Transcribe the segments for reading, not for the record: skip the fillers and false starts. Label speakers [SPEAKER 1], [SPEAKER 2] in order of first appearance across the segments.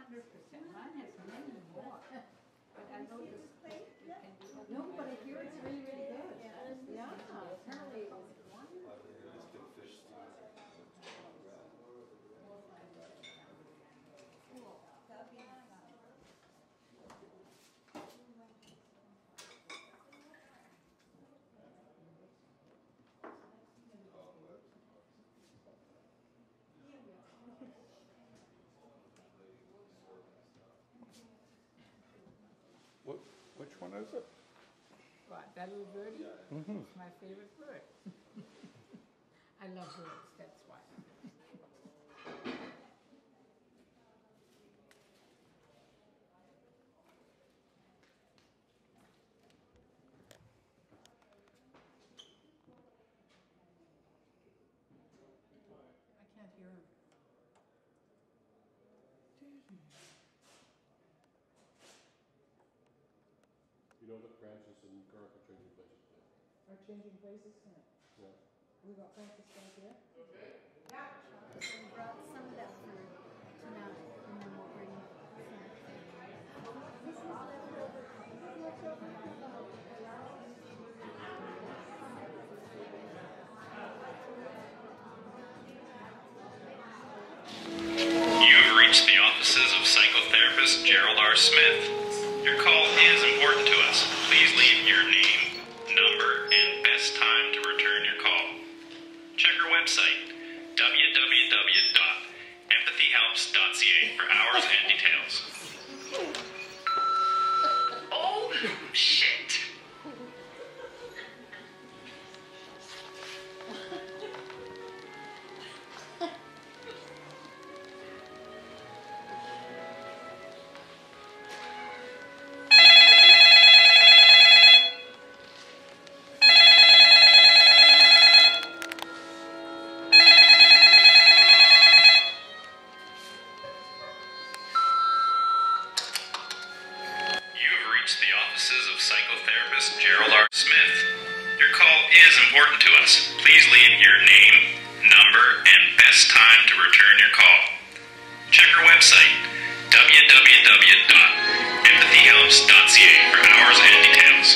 [SPEAKER 1] 100%. Mine has many more. But I noticed it can be opened.
[SPEAKER 2] No, but I hear it's really, really good. Yeah, apparently it was wonderful.
[SPEAKER 3] Which one is it?
[SPEAKER 1] What, that little birdie?
[SPEAKER 3] Mm-hmm.
[SPEAKER 1] It's my favorite bird. I love birds, that's why. I can't hear him.
[SPEAKER 4] You know that Francis and Garth are changing places today?
[SPEAKER 2] Are changing places tonight.
[SPEAKER 4] Yeah.
[SPEAKER 2] We got Francis back here.
[SPEAKER 4] Okay.
[SPEAKER 2] Yeah.
[SPEAKER 5] We brought some of that food tonight, and then we'll bring some. This is leftover.
[SPEAKER 6] You've reached the offices of psychotherapist Gerald R. Smith. Your call is important to us. Please leave your name, number, and best time to return your call. Check our website, www.empathyhelps.ca, for hours and details. Oh, shit. The offices of psychotherapist Gerald R. Smith. Your call is important to us. Please leave your name, number, and best time to return your call. Check our website, www.empathyhelps.ca, for hours and details.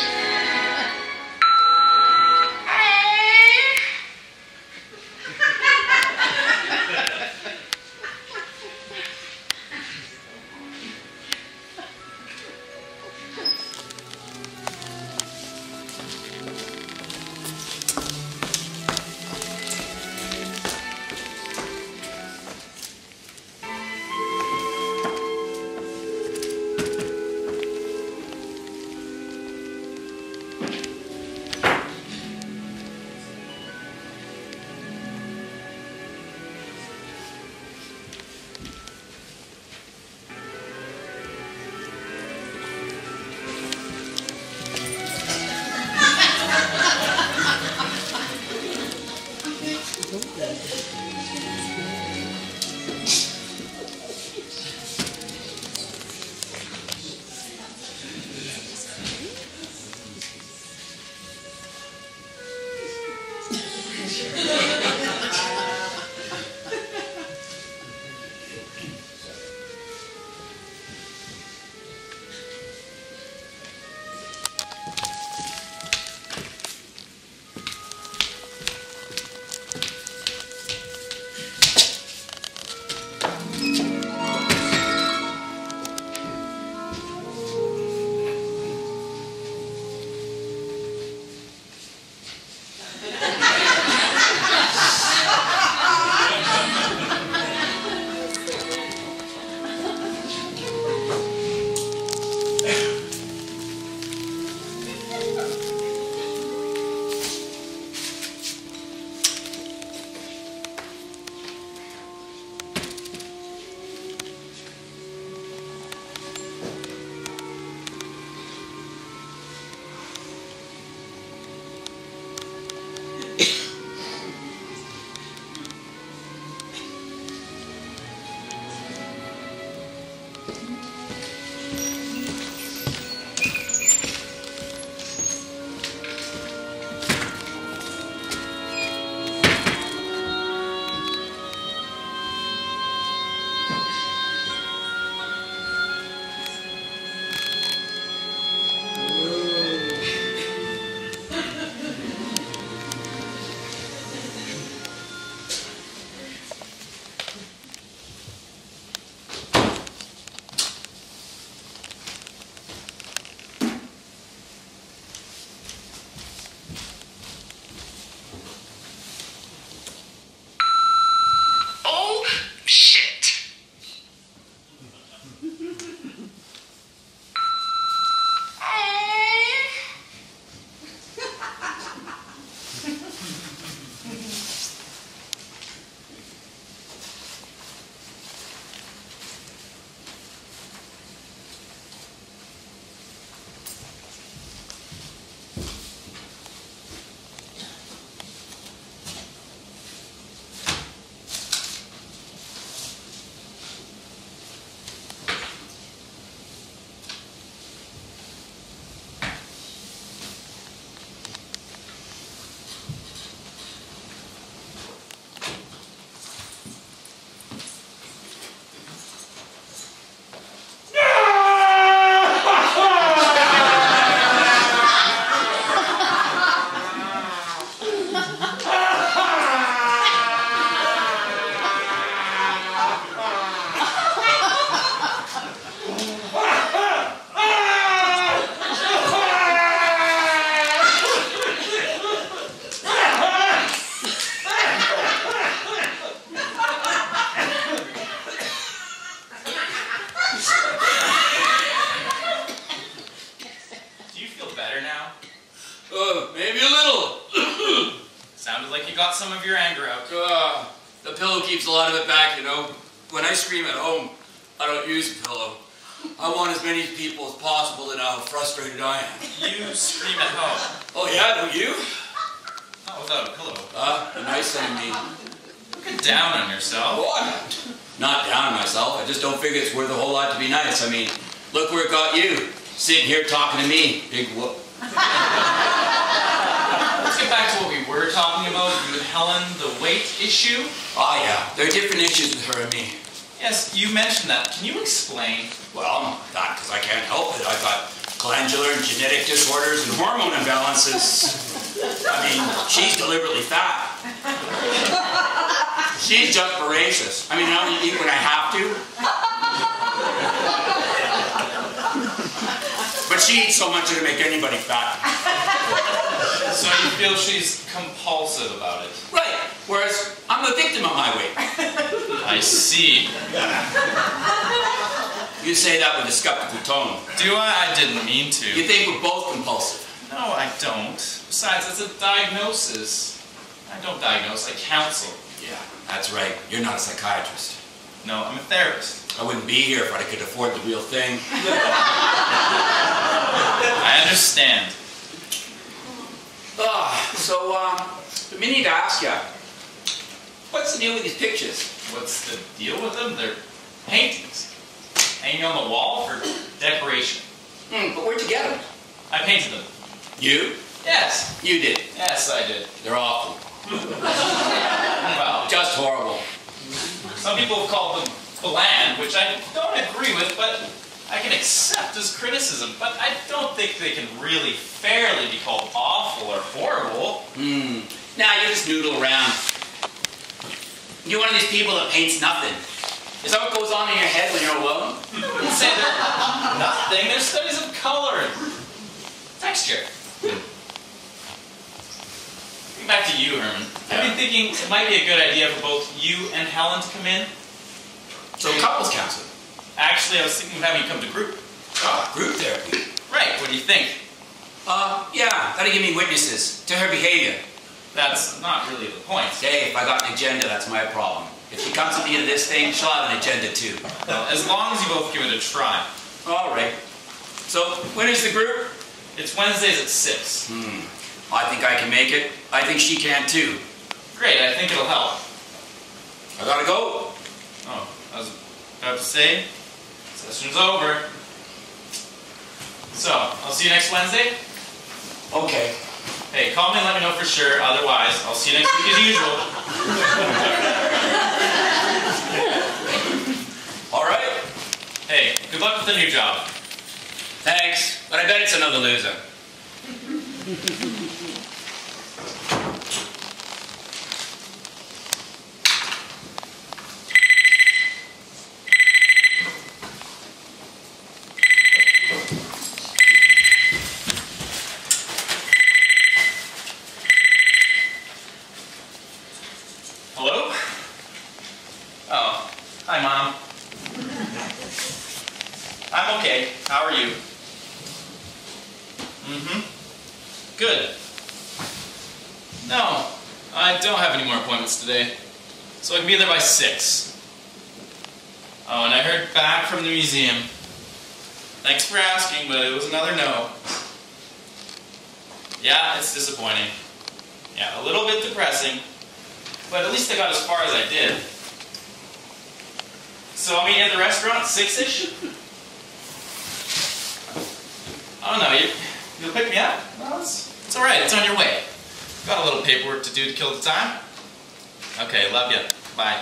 [SPEAKER 3] pillow keeps a lot of it back, you know. When I scream at home, I don't use a pillow. I want as many people as possible to know how frustrated I am.
[SPEAKER 6] You scream at home.
[SPEAKER 3] Oh yeah, don't you?
[SPEAKER 6] Not without a pillow.
[SPEAKER 3] A nice thing, me.
[SPEAKER 6] Don't get down on yourself.
[SPEAKER 3] What? Not down on myself. I just don't figure it's worth a whole lot to be nice. I mean, look where it got you. Sitting here talking to me. Big whoop.
[SPEAKER 6] Let's get back to what we were talking about. You and Helen, the weight issue.
[SPEAKER 3] Oh yeah, there are different issues with her and me.
[SPEAKER 6] Yes, you mentioned that. Can you explain?
[SPEAKER 3] Well, not because I can't help it. I've got glandular and genetic disorders and hormone imbalances. I mean, she's deliberately fat. She's just voracious. I mean, I only eat when I have to. But she eats so much it'll make anybody fat.
[SPEAKER 6] So you feel she's compulsive about it?
[SPEAKER 3] Right. Whereas I'm the victim of my weight.
[SPEAKER 6] I see.
[SPEAKER 3] You say that with a skeptical tone.
[SPEAKER 6] Do I? I didn't mean to.
[SPEAKER 3] You think we're both compulsive.
[SPEAKER 6] No, I don't. Besides, it's a diagnosis. I don't diagnose, I counsel.
[SPEAKER 3] Yeah, that's right. You're not a psychiatrist.
[SPEAKER 6] No, I'm a therapist.
[SPEAKER 3] I wouldn't be here if I could afford the real thing.
[SPEAKER 6] I understand.
[SPEAKER 3] We need to ask you, what's the deal with these pictures?
[SPEAKER 6] What's the deal with them? They're paintings. Hanging on the wall for decoration.
[SPEAKER 3] But where'd you get them?
[SPEAKER 6] I painted them.
[SPEAKER 3] You?
[SPEAKER 6] Yes.
[SPEAKER 3] You did.
[SPEAKER 6] Yes, I did.
[SPEAKER 3] They're awful.
[SPEAKER 6] Well,
[SPEAKER 3] Just horrible.
[SPEAKER 6] some people have called them bland, which I don't agree with, but I can accept as criticism. But I don't think they can really fairly be called awful or horrible.
[SPEAKER 3] Nah, you just noodle around. You're one of these people that paints nothing. Is that what goes on in your head when you're alone?
[SPEAKER 6] You say they're nothing. They're studies of color and texture. Getting back to you, Herman. I've been thinking it might be a good idea for both you and Helen to come in.
[SPEAKER 3] So couples counseling.
[SPEAKER 6] Actually, I was thinking of having you come to group.
[SPEAKER 3] Group therapy.
[SPEAKER 6] Right, what do you think?
[SPEAKER 3] Yeah, that'll give me witnesses to her behavior.
[SPEAKER 6] That's not really the point.
[SPEAKER 3] Hey, if I got an agenda, that's my problem. If she comes at the end of this thing, she'll have an agenda too.
[SPEAKER 6] Well, as long as you both give it a try.
[SPEAKER 3] All right. So, when is the group?
[SPEAKER 6] It's Wednesdays at 6.
[SPEAKER 3] I think I can make it. I think she can too.
[SPEAKER 6] Great, I think it'll help.
[SPEAKER 3] I gotta go.
[SPEAKER 6] Oh, I was about to say, session's over. So, I'll see you next Wednesday.
[SPEAKER 3] Okay.
[SPEAKER 6] Hey, call me and let me know for sure. Otherwise, I'll see you next week as usual.
[SPEAKER 3] All right.
[SPEAKER 6] Hey, good luck with the new job.
[SPEAKER 3] Thanks, but I bet it's another loser.
[SPEAKER 6] Hello? Oh, hi, Mom. I'm okay. How are you? Good. No, I don't have any more appointments today, so I can be there by 6. Oh, and I heard back from the museum. Thanks for asking, but it was another no. Yeah, it's disappointing. Yeah, a little bit depressing, but at least I got as far as I did. So I'll meet you at the restaurant, 6-ish? Oh no, you'll pick me up? Well, it's alright, it's on your way. Got a little paperwork to do to kill the time. Okay, love you. Bye.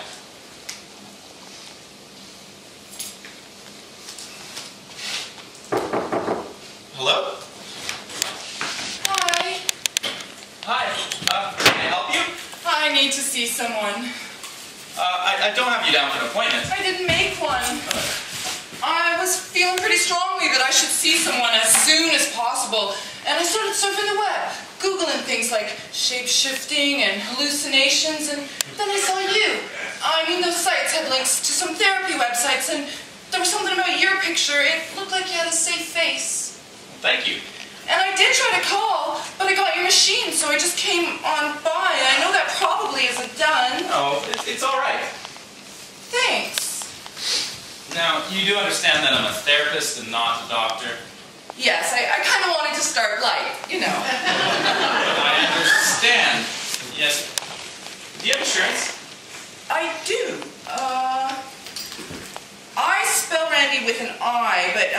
[SPEAKER 6] Hello?
[SPEAKER 7] Hi.
[SPEAKER 6] Hi, can I help you?
[SPEAKER 7] I need to see someone.
[SPEAKER 6] I don't have you down for an appointment.
[SPEAKER 7] I didn't make one. I was feeling pretty strongly that I should see someone as soon as possible, and I started surfing the web, Googling things like shape-shifting and hallucinations, and then I saw you. I mean, those sites had links to some therapy websites, and there was something about your picture. It looked like you had a safe face.
[SPEAKER 6] Thank you.
[SPEAKER 7] And I did try to call, but I got your machine, so I just came on by. I know that probably isn't done.
[SPEAKER 8] No, it's all right.
[SPEAKER 7] Thanks.
[SPEAKER 8] Now, you do understand that I'm a therapist and not a doctor.
[SPEAKER 7] Yes, I kind of wanted to start light, you know.
[SPEAKER 8] I understand. Yes. Do you have insurance?
[SPEAKER 7] I do. I spell Randy with an I, but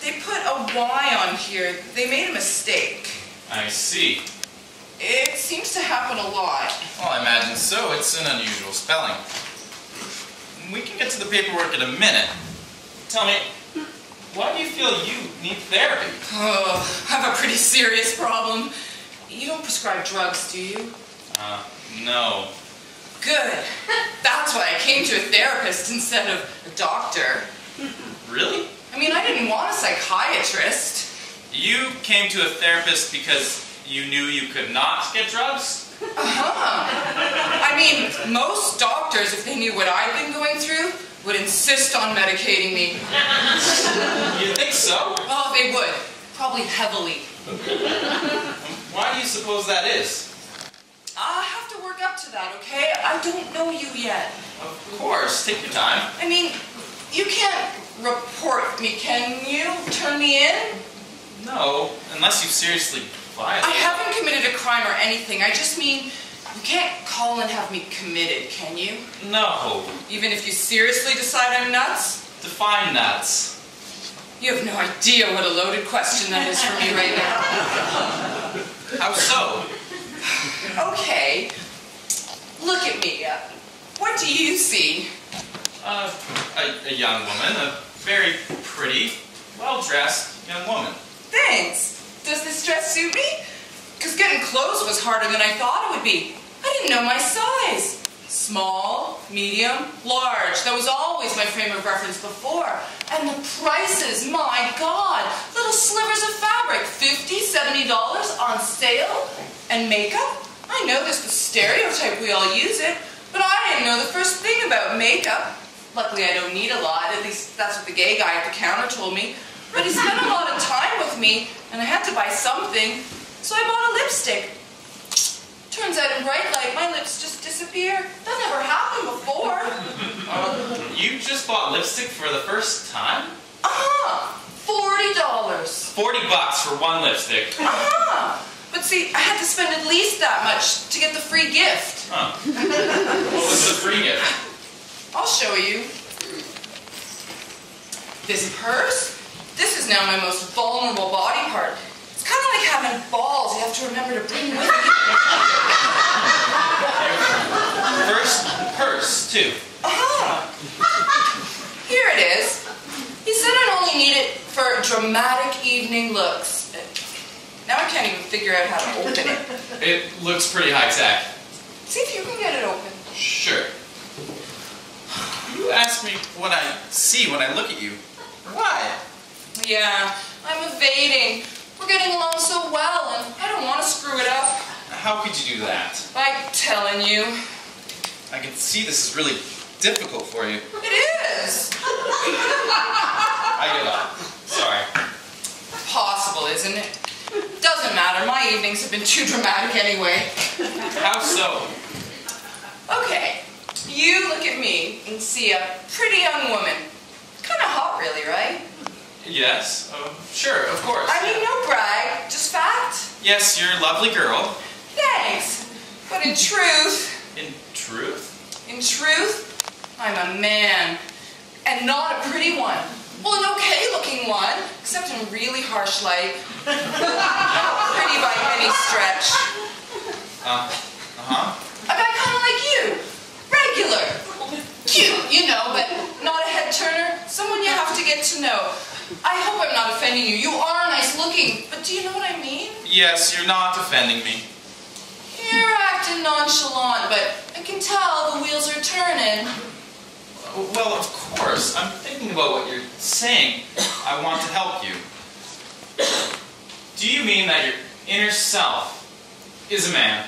[SPEAKER 7] they put a Y on here. They made a mistake.
[SPEAKER 8] I see.
[SPEAKER 7] It seems to happen a lot.
[SPEAKER 8] Well, I imagine so. It's an unusual spelling. We can get to the paperwork in a minute. Tell me, why do you feel you need therapy?
[SPEAKER 7] Oh, I have a pretty serious problem. You don't prescribe drugs, do you?
[SPEAKER 8] No.
[SPEAKER 7] Good. That's why I came to a therapist instead of a doctor.
[SPEAKER 8] Really?
[SPEAKER 7] I mean, I didn't want a psychiatrist.
[SPEAKER 8] You came to a therapist because you knew you could not get drugs?
[SPEAKER 7] I mean, most doctors, if they knew what I've been going through, would insist on medicating me.
[SPEAKER 8] You think so?
[SPEAKER 7] Oh, they would. Probably heavily.
[SPEAKER 8] Why do you suppose that is?
[SPEAKER 7] I'll have to work up to that, okay? I don't know you yet.
[SPEAKER 8] Of course. Take your time.
[SPEAKER 7] I mean, you can't report me, can you? Turn me in?
[SPEAKER 8] No, unless you seriously violated.
[SPEAKER 7] I haven't committed a crime or anything. I just mean, you can't call and have me committed, can you?
[SPEAKER 8] No.
[SPEAKER 7] Even if you seriously decide I'm nuts?
[SPEAKER 8] Define nuts.
[SPEAKER 7] You have no idea what a loaded question that is for me right now.
[SPEAKER 8] How so?
[SPEAKER 7] Okay. Look at me. What do you see?
[SPEAKER 8] A young woman, a very pretty, well-dressed young woman.
[SPEAKER 7] Thanks. Does this dress suit me? Because getting clothes was harder than I thought it would be. I didn't know my size. Small, medium, large. That was always my frame of reference before. And the prices, my God. Little slivers of fabric, $50, $70 on sale. And makeup? I know this was stereotype, we all use it. But I didn't know the first thing about makeup. Luckily, I don't need a lot. At least that's what the gay guy at the counter told me. But he spent a lot of time with me, and I had to buy something. So I bought a lipstick. Turns out in bright light, my lips just disappear. That never happened before.
[SPEAKER 8] You just bought lipstick for the first time?
[SPEAKER 7] $40.
[SPEAKER 8] $40 for one lipstick.
[SPEAKER 7] But see, I had to spend at least that much to get the free gift.
[SPEAKER 8] Huh. What was the free gift?
[SPEAKER 7] I'll show you. This purse? This is now my most vulnerable body part. It's kind of like having balls you have to remember to bring with you.
[SPEAKER 8] First purse, too.
[SPEAKER 7] Here it is. He said I'd only need it for dramatic evening looks. Now I can't even figure out how to open it.
[SPEAKER 8] It looks pretty high-tech.
[SPEAKER 7] See if you can get it open.
[SPEAKER 8] Sure. You ask me what I see when I look at you. Why?
[SPEAKER 7] Yeah, I'm evading. We're getting along so well, and I don't want to screw it up.
[SPEAKER 8] How could you do that?
[SPEAKER 7] By telling you.
[SPEAKER 8] I can see this is really difficult for you.
[SPEAKER 7] It is.
[SPEAKER 8] I give up. Sorry.
[SPEAKER 7] Possible, isn't it? Doesn't matter. My evenings have been too dramatic anyway.
[SPEAKER 8] How so?
[SPEAKER 7] Okay, you look at me and see a pretty young woman. Kind of hot, really, right?
[SPEAKER 8] Yes. Sure, of course.
[SPEAKER 7] I mean, no brag, just fact.
[SPEAKER 8] Yes, you're a lovely girl.
[SPEAKER 7] Thanks. But in truth,
[SPEAKER 8] In truth?
[SPEAKER 7] I'm a man. And not a pretty one. Well, an okay-looking one, except in really harsh light. Not pretty by any stretch. A guy kind of like you. Regular. Cute, you know, but not a head-turner. Someone you have to get to know. I hope I'm not offending you. You are nice-looking, but do you know what I mean?
[SPEAKER 8] Yes, you're not offending me.
[SPEAKER 7] You're acting nonchalant, but I can tell the wheels are turning.
[SPEAKER 8] Well, of course. I'm thinking about what you're saying. I want to help you. Do you mean that your inner self is a man?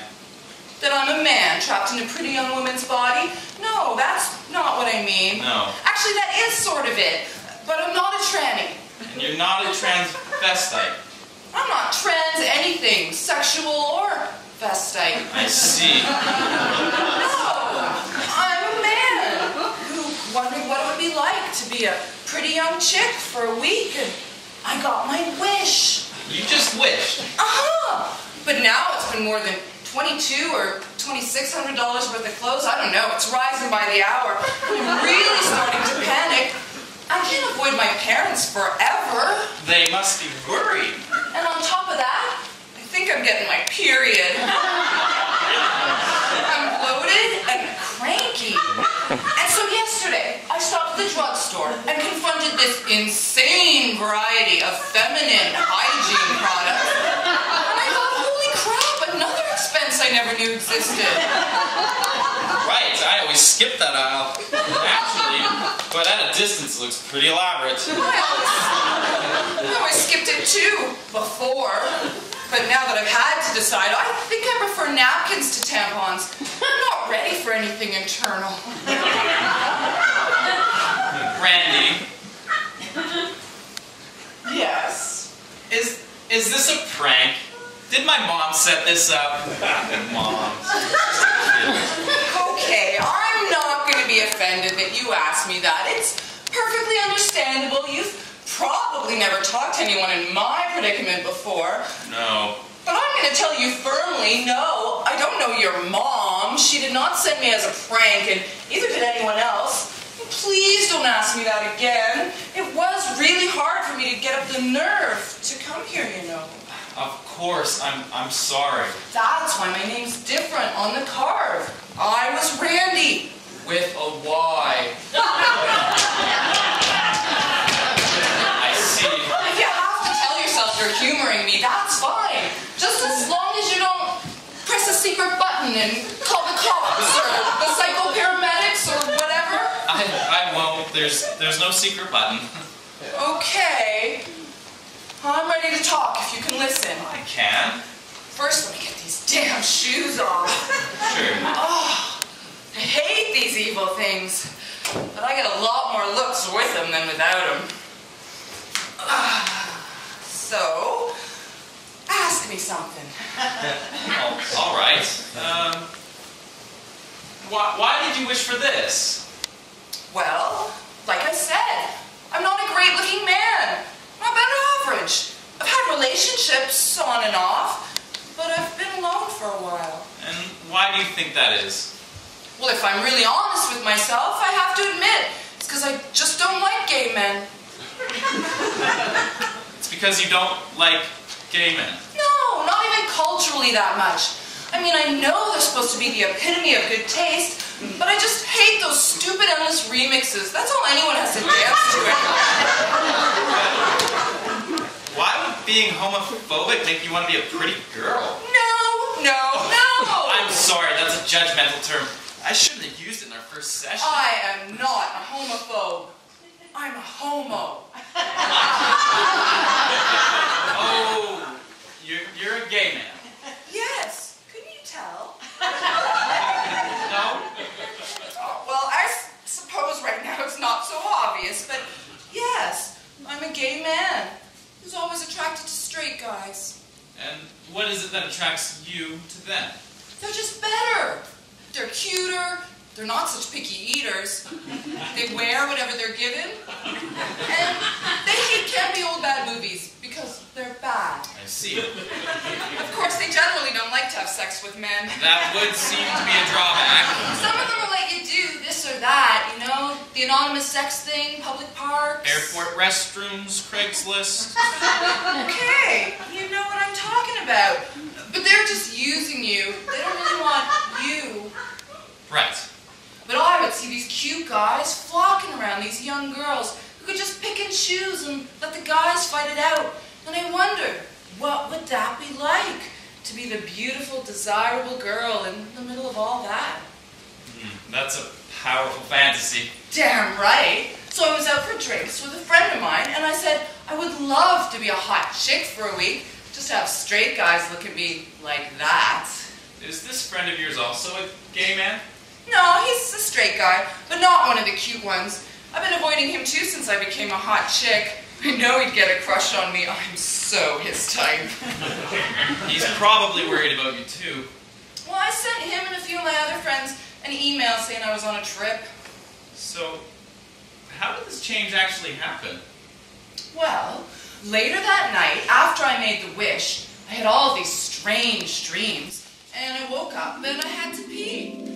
[SPEAKER 7] That I'm a man trapped in a pretty young woman's body? No, that's not what I mean.
[SPEAKER 8] No.
[SPEAKER 7] Actually, that is sort of it. But I'm not a tranny.
[SPEAKER 8] And you're not a transvestite?
[SPEAKER 7] I'm not trans anything, sexual or vestite.
[SPEAKER 8] I see.
[SPEAKER 7] No, I'm a man who wondered what it would be like to be a pretty young chick for a week, and I got my wish.
[SPEAKER 8] You just wished.
[SPEAKER 7] Uh-huh. But now it's been more than $2,200 or $2,600 worth of clothes. I don't know. It's rising by the hour. I'm really starting to panic. I can't avoid my parents forever.
[SPEAKER 8] They must be worried.
[SPEAKER 7] And on top of that, I think I'm getting my period. I'm bloated and cranky. And so yesterday, I stopped at the drugstore and confronted this insane variety of feminine hygiene products. And I thought, holy crap, another expense I never knew existed.
[SPEAKER 8] Right, I always skip that aisle. Actually, but at a distance it looks pretty elaborate.
[SPEAKER 7] I always skipped it too, before. But now that I've had to decide, I think I prefer napkins to tampons. I'm not ready for anything internal.
[SPEAKER 8] Randy,
[SPEAKER 7] Yes.
[SPEAKER 8] is this a prank? Did my mom set this up? Mom.
[SPEAKER 7] Okay, I'm not going to be offended that you asked me that. It's perfectly understandable. You've probably never talked to anyone in my predicament before.
[SPEAKER 8] No.
[SPEAKER 7] But I'm going to tell you firmly, no, I don't know your mom. She did not send me as a prank, and neither did anyone else. Please don't ask me that again. It was really hard for me to get up the nerve to come here, you know.
[SPEAKER 8] Of course, I'm sorry.
[SPEAKER 7] That's why my name's different on the card. I was Randy, with a Y.
[SPEAKER 8] I see.
[SPEAKER 7] If you have to tell yourself you're humoring me, that's fine. Just as long as you don't press a secret button and call the cops or the psychoparamedics or whatever.
[SPEAKER 8] I won't. There's no secret button.
[SPEAKER 7] Okay. I'm ready to talk if you can listen.
[SPEAKER 8] I can.
[SPEAKER 7] First, let me get these damn shoes off.
[SPEAKER 8] Sure.
[SPEAKER 7] Oh, I hate these evil things. But I get a lot more looks with them than without them. So, ask me something.
[SPEAKER 8] Oh, all right. Why did you wish for this?
[SPEAKER 7] Well, like I said, I'm not a great-looking man. I'm about average. I've had relationships on and off, but I've been alone for a while.
[SPEAKER 8] And why do you think that is?
[SPEAKER 7] Well, if I'm really honest with myself, I have to admit, it's because I just don't like gay men.
[SPEAKER 8] It's because you don't like gay men.
[SPEAKER 7] No, not even culturally that much. I mean, I know they're supposed to be the epitome of good taste, but I just hate those stupid endless remixes. That's all anyone has to dance to anymore.
[SPEAKER 8] Why would being homophobic make you want to be a pretty girl?
[SPEAKER 7] No.
[SPEAKER 8] I'm sorry, that's a judgmental term. I shouldn't have used it in our first session.
[SPEAKER 7] I am not a homophobe. I'm a homo.
[SPEAKER 8] Oh, you're a gay man.
[SPEAKER 7] Yes. Couldn't you tell?
[SPEAKER 8] No?
[SPEAKER 7] Well, I suppose right now it's not so obvious, but yes, I'm a gay man who's always attracted to straight guys.
[SPEAKER 8] And what is it that attracts you to them?
[SPEAKER 7] They're just better. They're cuter. They're not such picky eaters. They wear whatever they're given. And they hate campy old bad movies because they're bad.
[SPEAKER 8] I see.
[SPEAKER 7] Of course, they generally don't like to have sex with men.
[SPEAKER 8] That would seem to be a drawback.
[SPEAKER 7] Some of them will let you do this or that, you know? The anonymous sex thing, public parks.
[SPEAKER 8] Airport restrooms, Craigslist.
[SPEAKER 7] Okay, you know what I'm talking about. But they're just using you. They don't really want you.
[SPEAKER 8] Right.
[SPEAKER 7] But I would see these cute guys flocking around these young girls who could just pick and choose and let the guys fight it out. And I wondered, what would that be like? To be the beautiful, desirable girl in the middle of all that.
[SPEAKER 8] That's a powerful fantasy.
[SPEAKER 7] Damn right. So I was out for drinks with a friend of mine, and I said I would love to be a hot chick for a week, just to have straight guys look at me like that.
[SPEAKER 8] Is this friend of yours also a gay man?
[SPEAKER 7] No, he's a straight guy, but not one of the cute ones. I've been avoiding him too since I became a hot chick. I know he'd get a crush on me. I'm so his type.
[SPEAKER 8] He's probably worried about you too.
[SPEAKER 7] Well, I sent him and a few of my other friends an email saying I was on a trip.
[SPEAKER 8] So, how did this change actually happen?
[SPEAKER 7] Well, later that night, after I made the wish, I had all these strange dreams, and I woke up and I had to pee.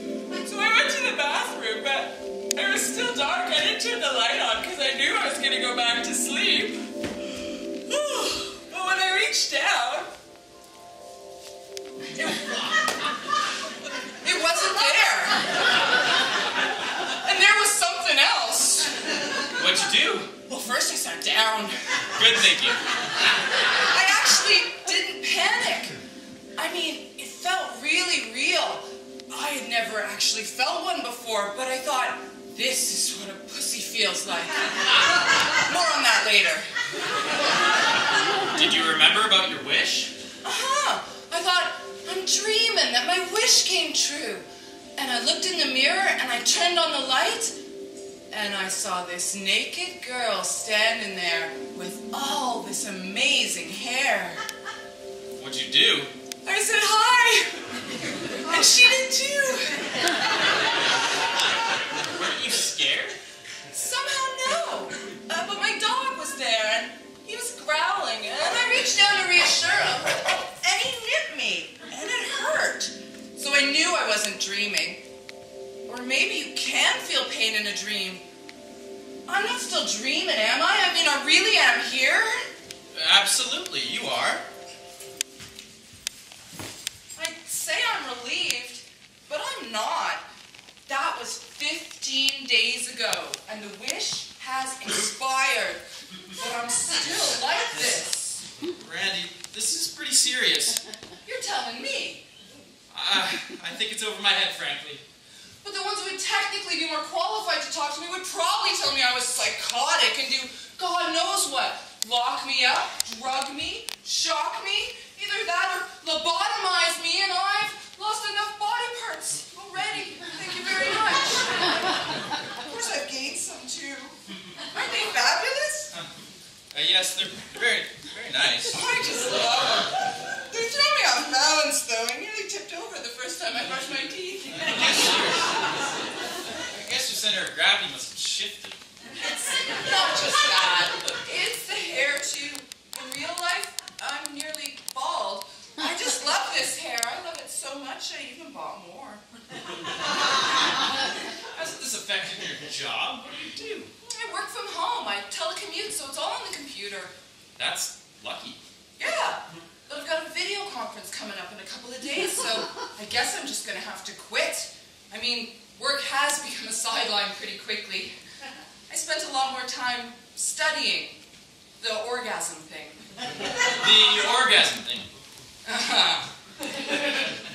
[SPEAKER 7] So I went to the bathroom, but it was still dark. I didn't turn the light on because I knew I was going to go back to sleep. But when I reached down, it wasn't there. And there was something else.
[SPEAKER 8] What'd you do?
[SPEAKER 7] Well, first I sat down.
[SPEAKER 8] Good thinking.
[SPEAKER 7] I actually didn't panic. I mean, it felt really real. I had never actually felt one before, but I thought, this is what a pussy feels like. More on that later.
[SPEAKER 8] Did you remember about your wish?
[SPEAKER 7] Uh-huh. I thought, I'm dreaming that my wish came true. And I looked in the mirror and I turned on the light and I saw this naked girl standing there with all this amazing hair.
[SPEAKER 8] What'd you do?
[SPEAKER 7] I said hi. And she did too.
[SPEAKER 8] Weren't you scared?
[SPEAKER 7] Somehow no. But my dog was there and he was growling and I reached down to reassure him and he nipped me and it hurt. So I knew I wasn't dreaming. Or maybe you can feel pain in a dream. I'm not still dreaming, am I? I mean, I really am here.
[SPEAKER 8] Absolutely, you are.
[SPEAKER 7] I'd say I'm relieved, but I'm not. That was 15 days ago, and the wish has expired. But I'm still like this.
[SPEAKER 8] Randy, this is pretty serious.
[SPEAKER 7] You're telling me.
[SPEAKER 8] I think it's over my head, frankly.
[SPEAKER 7] But the ones who would technically be more qualified to talk to me would probably tell me I was psychotic and do God knows what. Lock me up, drug me, shock me, either that or lobotomize me, and I've lost enough body parts already. Thank you very much. Of course I've gained some too. Aren't they fabulous?
[SPEAKER 8] Yes, they're very, very nice.
[SPEAKER 7] I just love them. They throw me off balance though. I nearly tipped over the first time I brushed my teeth.
[SPEAKER 8] I guess your center of gravity must have shifted.
[SPEAKER 7] It's not just that. It's the hair, too. In real life, I'm nearly bald. I just love this hair. I love it so much, I even bought more.
[SPEAKER 8] Hasn't this affected your job? What do you do?
[SPEAKER 7] I work from home. I telecommute, so it's all on the computer.
[SPEAKER 8] That's lucky.
[SPEAKER 7] Yeah. But I've got a video conference coming up in a couple of days, so I guess I'm just going to have to quit. I mean, work has become a sideline pretty quickly. I spent a lot more time studying the orgasm thing.
[SPEAKER 8] The orgasm thing.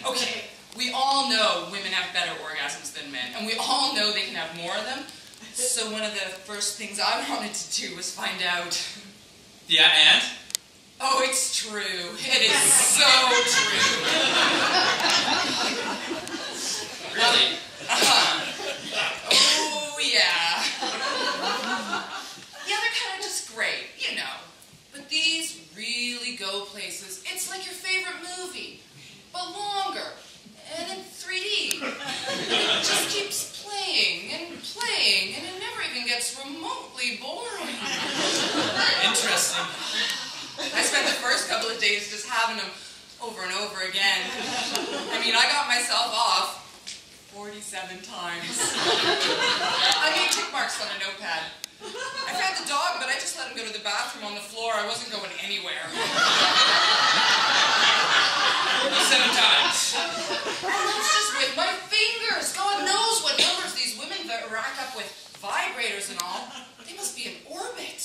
[SPEAKER 7] Okay, we all know women have better orgasms than men, and we all know they can have more of them. So one of the first things I wanted to do was find out.
[SPEAKER 8] Yeah, and?
[SPEAKER 7] Oh, it's true. It is so true.
[SPEAKER 8] Really?
[SPEAKER 7] Oh, yeah. Yeah, they're kind of just great, you know. But these really go places. It's like your favorite movie, but longer and in 3D. It just keeps playing, and it never even gets remotely boring.
[SPEAKER 8] Interesting.
[SPEAKER 7] I spent the first couple of days just having them over and over again. I mean, I got myself off 47 times. I made tick marks on a notepad. I fed the dog, but I just let him go to the bathroom on the floor. I wasn't going anywhere.
[SPEAKER 8] 47 times.
[SPEAKER 7] And that's just with my fingers. God knows what numbers these women that rack up with vibrators and all. They must be in orbit.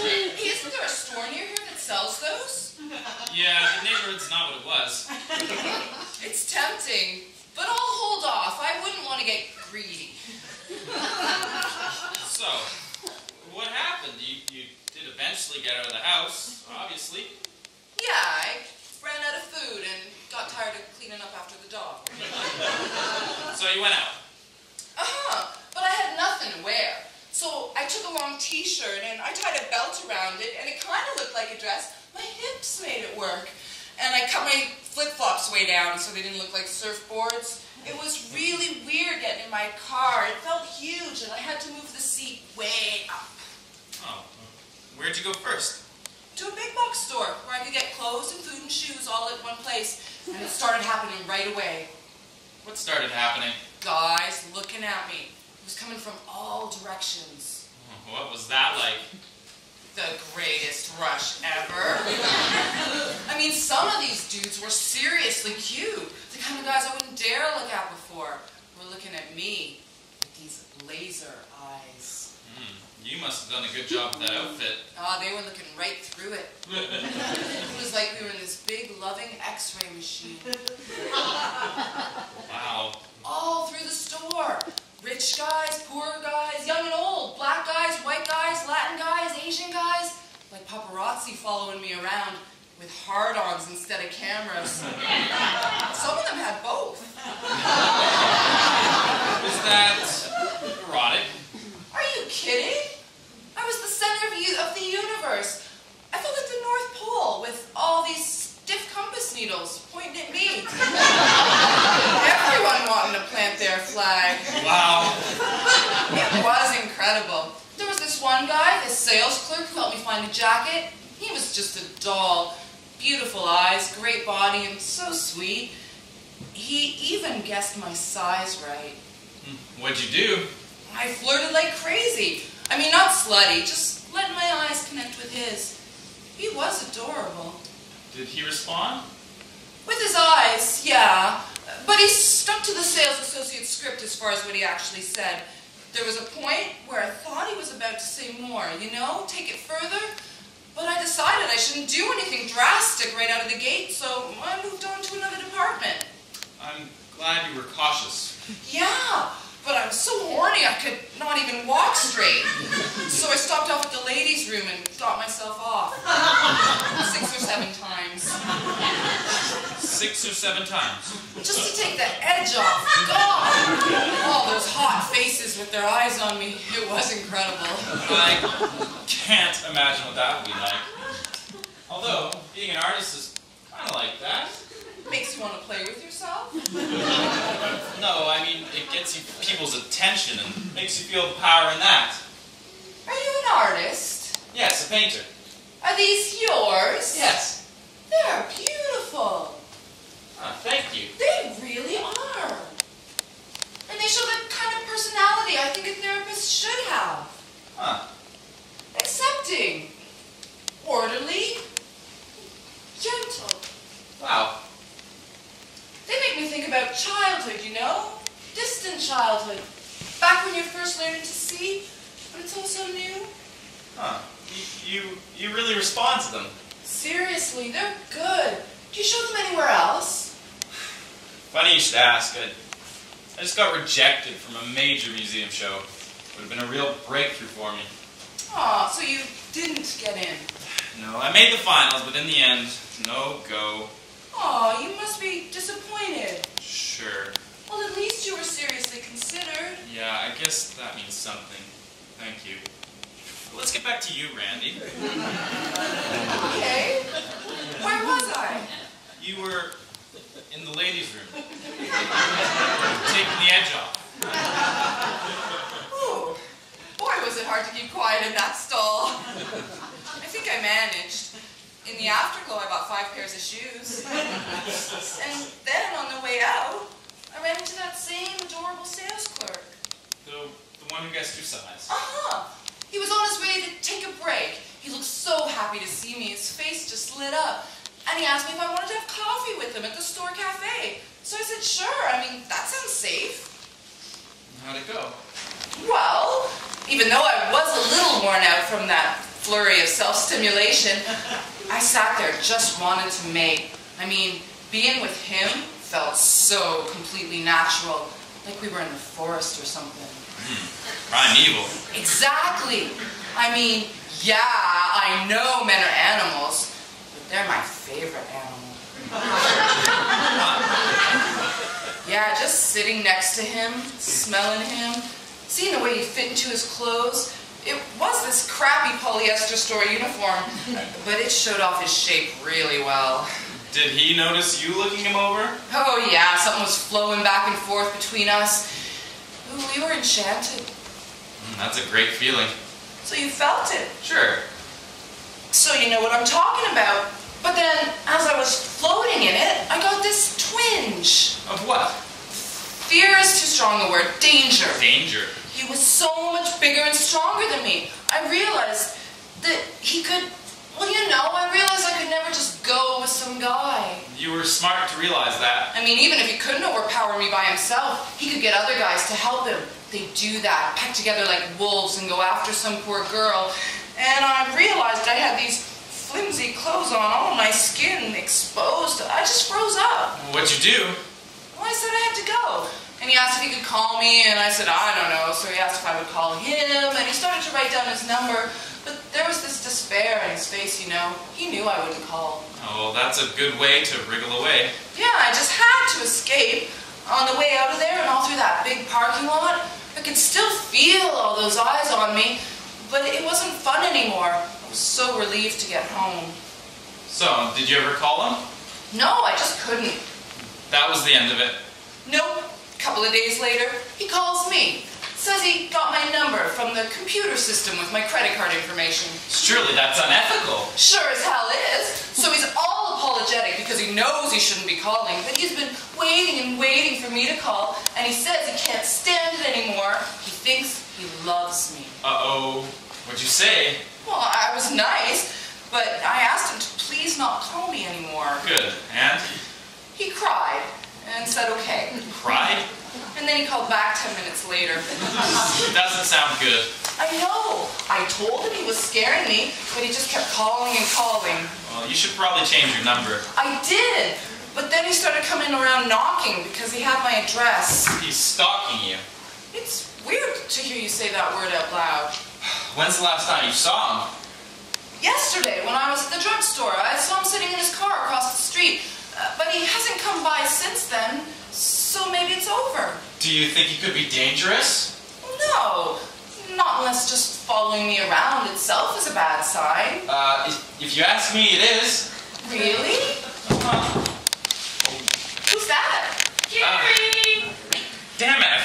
[SPEAKER 7] Hey, isn't there a store near here that sells those?
[SPEAKER 8] Yeah, the neighborhood's not what it was.
[SPEAKER 7] It's tempting, but I'll hold off. I wouldn't want to get greedy.
[SPEAKER 8] So, what happened? You did eventually get out of the house, obviously.
[SPEAKER 7] Yeah, I ran out of food and got tired of cleaning up after the dog.
[SPEAKER 8] So you went out.
[SPEAKER 7] Uh-huh, but I had nothing to wear. So I took a long t-shirt and I tied a belt around it, and it kind of looked like a dress. My hips made it work. And I cut my flip-flops way down so they didn't look like surfboards. It was really weird getting in my car. It felt huge, and I had to move the seat way up.
[SPEAKER 8] Oh, where'd you go first?
[SPEAKER 7] To a big box store where I could get clothes and food and shoes all at one place. And it started happening right away.
[SPEAKER 8] What started happening?
[SPEAKER 7] Guys looking at me. It was coming from all directions.
[SPEAKER 8] Oh, what was that like?
[SPEAKER 7] The greatest rush ever. I mean, some of these dudes were seriously cute. The kind of guys I wouldn't dare look at before were looking at me with these laser eyes.
[SPEAKER 8] You must have done a good job with that outfit.
[SPEAKER 7] Oh, they were looking right through it. It was like we were in this big, loving X-ray machine.
[SPEAKER 8] Wow.
[SPEAKER 7] All through the store. Rich guys, poor guys, young and old, black guys, white guys, Latin guys, Asian guys. Like paparazzi following me around with hard-ons instead of cameras. Some of them had both.
[SPEAKER 8] Was that erotic?
[SPEAKER 7] Are you kidding? I was the center of the universe. I felt like the North Pole with all these stiff compass needles pointing at me. Everyone wanting to plant their flag.
[SPEAKER 8] Wow.
[SPEAKER 7] It was incredible. There was this one guy, this sales clerk, who helped me find a jacket. He was just a doll. Beautiful eyes, great body, and so sweet. He even guessed my size right.
[SPEAKER 8] What'd you do?
[SPEAKER 7] I flirted like crazy. I mean, not slutty, just letting my eyes connect with his. He was adorable.
[SPEAKER 8] Did he respond?
[SPEAKER 7] With his eyes, yeah. But he stuck to the sales associate script as far as what he actually said. There was a point where I thought he was about to say more, you know, take it further. But I decided I shouldn't do anything drastic right out of the gate, so I moved on to another department.
[SPEAKER 8] I'm glad you were cautious.
[SPEAKER 7] Yeah, but I was so horny I could not even walk straight. So I stopped off at the ladies' room and got myself off. 6 or 7 times.
[SPEAKER 8] 6 or 7 times?
[SPEAKER 7] Just to take the edge off. God! All those hot faces with their eyes on me. It was incredible.
[SPEAKER 8] I can't imagine what that would be like. Although, being an artist is kind of like that.
[SPEAKER 7] Makes you want to play with yourself?
[SPEAKER 8] No, I mean, it gets you people's attention and makes you feel the power in that.
[SPEAKER 7] Are you an artist?
[SPEAKER 8] Yes, a painter.
[SPEAKER 7] Are these yours?
[SPEAKER 8] Yes.
[SPEAKER 7] They're beautiful.
[SPEAKER 8] Thank you.
[SPEAKER 7] They really are. And they show the kind of personality I think a therapist should have.
[SPEAKER 8] Huh.
[SPEAKER 7] Accepting. Orderly. Gentle.
[SPEAKER 8] Wow.
[SPEAKER 7] They make me think about childhood, you know? Distant childhood. Back when you're first learning to see, but it's all so new.
[SPEAKER 8] Huh. You really respond to them.
[SPEAKER 7] Seriously, they're good. Do you show them anywhere else?
[SPEAKER 8] Funny you should ask. I just got rejected from a major museum show. Would have been a real breakthrough for me.
[SPEAKER 7] Aw, so you didn't get in.
[SPEAKER 8] No, I made the finals, but in the end, no go.
[SPEAKER 7] Aw, you must be disappointed.
[SPEAKER 8] Sure.
[SPEAKER 7] Well, at least you were seriously considered.
[SPEAKER 8] Yeah, I guess that means something. Thank you. But let's get back to you, Randy.
[SPEAKER 7] Okay. Where was I?
[SPEAKER 8] You were in the ladies' room. Taking the edge off.
[SPEAKER 7] Ooh. Boy, was it hard to keep quiet in that stall. I think I managed. In the afterglow, I bought 5 pairs of shoes. And then, on the way out, I ran into that same adorable sales clerk.
[SPEAKER 8] The one who guessed your size.
[SPEAKER 7] Uh-huh. He was on his way to take a break. He looked so happy to see me. His face just lit up. And he asked me if I wanted to have coffee with him at the store cafe. So I said, sure. I mean, that sounds safe.
[SPEAKER 8] How'd it go?
[SPEAKER 7] Well, even though I was a little worn out from that flurry of self-stimulation, I sat there just wanted to mate. I mean, being with him felt so completely natural, like we were in the forest or something.
[SPEAKER 8] Primeval.
[SPEAKER 7] Exactly. I mean, yeah, I know men are animals, but they're my favorite animal. Yeah, just sitting next to him, smelling him, Seeing the way he fit into his clothes, it was this crappy polyester store uniform, but it showed off his shape really well.
[SPEAKER 8] Did he notice you looking him over?
[SPEAKER 7] Oh yeah, something was flowing back and forth between us. Ooh, we were enchanted.
[SPEAKER 8] That's a great feeling.
[SPEAKER 7] So you felt it?
[SPEAKER 8] Sure.
[SPEAKER 7] So you know what I'm talking about. But then, as I was floating in it, I got this twinge.
[SPEAKER 8] Of what?
[SPEAKER 7] Fear is too strong a word. Danger.
[SPEAKER 8] Danger.
[SPEAKER 7] He was so much bigger and stronger than me. I realized that he could, well, you know, I realized I could never just go with some guy.
[SPEAKER 8] You were smart to realize that.
[SPEAKER 7] I mean, even if he couldn't overpower me by himself, he could get other guys to help him. They do that, pack together like wolves and go after some poor girl. And I realized I had these flimsy clothes on, all my skin exposed. I just froze up.
[SPEAKER 8] What'd you do?
[SPEAKER 7] Well, I said I had to go. And he asked if he could call me, and I said, I don't know. So he asked if I would call him, and he started to write down his number. But there was this despair in his face, you know. He knew I wouldn't call.
[SPEAKER 8] Oh, well, that's a good way to wriggle away.
[SPEAKER 7] Yeah, I just had to escape. On the way out of there and all through that big parking lot, I could still feel all those eyes on me, but it wasn't fun anymore. I was so relieved to get home.
[SPEAKER 8] So, did you ever call him?
[SPEAKER 7] No, I just couldn't.
[SPEAKER 8] That was the end of it.
[SPEAKER 7] Nope. A couple of days later, he calls me. Says he got my number from the computer system with my credit card information.
[SPEAKER 8] Surely that's unethical.
[SPEAKER 7] Sure as hell is. So he's all apologetic because he knows he shouldn't be calling, but he's been waiting and waiting for me to call, and he says he can't stand it anymore. He thinks he loves me.
[SPEAKER 8] Uh-oh. What'd you say?
[SPEAKER 7] Well, I was nice, but I asked him to please not call me anymore.
[SPEAKER 8] Good. And?
[SPEAKER 7] He cried and said okay.
[SPEAKER 8] Cried?
[SPEAKER 7] And then he called back 10 minutes later.
[SPEAKER 8] Doesn't sound good.
[SPEAKER 7] I know. I told him he was scaring me, but he just kept calling and calling.
[SPEAKER 8] Well, you should probably change your number.
[SPEAKER 7] I did, but then he started coming around knocking because he had my address.
[SPEAKER 8] He's stalking you.
[SPEAKER 7] It's weird to hear you say that word out loud.
[SPEAKER 8] When's the last time you saw him?
[SPEAKER 7] Yesterday, when I was at the drugstore, I saw him sitting in his car across the street, but he hasn't come by since then, so maybe it's over.
[SPEAKER 8] Do you think he could be dangerous?
[SPEAKER 7] No, not unless just following me around itself is a bad sign.
[SPEAKER 8] If you ask me, it is.
[SPEAKER 7] Really? Who's that?
[SPEAKER 8] Jerry! Damn it, I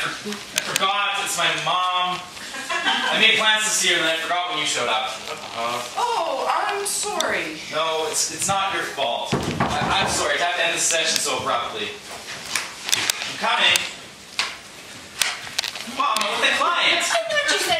[SPEAKER 8] forgot. It's my mom. I made plans to see her, and then I forgot when you showed up.
[SPEAKER 7] Oh, I'm sorry.
[SPEAKER 8] No, it's not your fault. I'm sorry to have to end the session so abruptly. I'm coming. Mom, I'm with a client.
[SPEAKER 5] I thought you said